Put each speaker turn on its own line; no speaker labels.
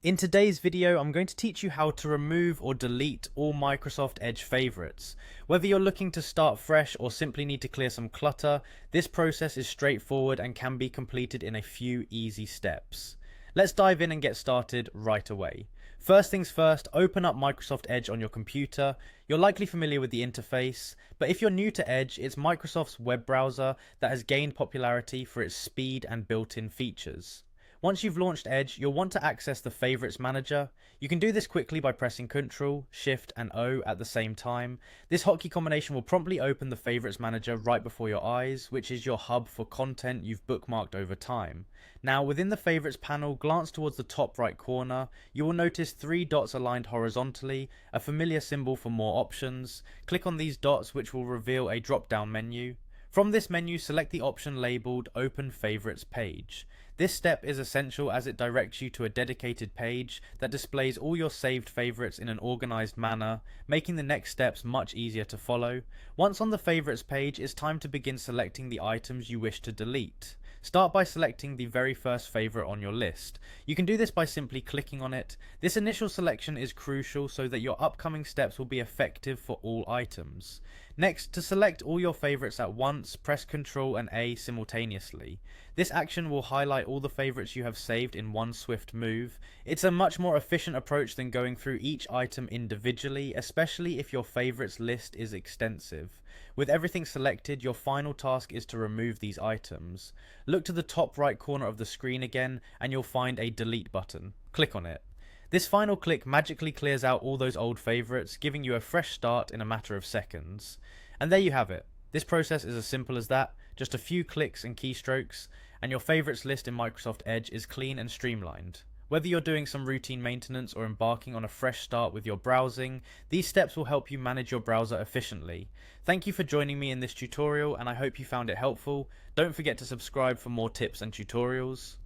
In today's video, I'm going to teach you how to remove or delete all Microsoft Edge favorites. Whether you're looking to start fresh or simply need to clear some clutter, this process is straightforward and can be completed in a few easy steps. Let's dive in and get started right away. First things first, open up Microsoft Edge on your computer. You're likely familiar with the interface, but if you're new to Edge, it's Microsoft's web browser that has gained popularity for its speed and built-in features. Once you've launched Edge, you'll want to access the Favorites Manager. You can do this quickly by pressing Ctrl, Shift and O at the same time. This hotkey combination will promptly open the Favorites Manager right before your eyes, which is your hub for content you've bookmarked over time. Now, within the Favorites panel, glance towards the top right corner. You will notice three dots aligned horizontally, a familiar symbol for more options. Click on these dots, which will reveal a drop-down menu. From this menu, select the option labelled Open Favorites Page. This step is essential as it directs you to a dedicated page that displays all your saved favourites in an organised manner, making the next steps much easier to follow. Once on the favourites page, it's time to begin selecting the items you wish to delete. Start by selecting the very first favourite on your list. You can do this by simply clicking on it. This initial selection is crucial so that your upcoming steps will be effective for all items. Next, to select all your favourites at once, press Ctrl and A simultaneously. This action will highlight all the favourites you have saved in one swift move. It's a much more efficient approach than going through each item individually, especially if your favourites list is extensive. With everything selected, your final task is to remove these items. Look to the top right corner of the screen again and you'll find a delete button. Click on it. This final click magically clears out all those old favourites, giving you a fresh start in a matter of seconds. And there you have it. This process is as simple as that, just a few clicks and keystrokes, and your favourites list in Microsoft Edge is clean and streamlined. Whether you're doing some routine maintenance or embarking on a fresh start with your browsing, these steps will help you manage your browser efficiently. Thank you for joining me in this tutorial and I hope you found it helpful. Don't forget to subscribe for more tips and tutorials.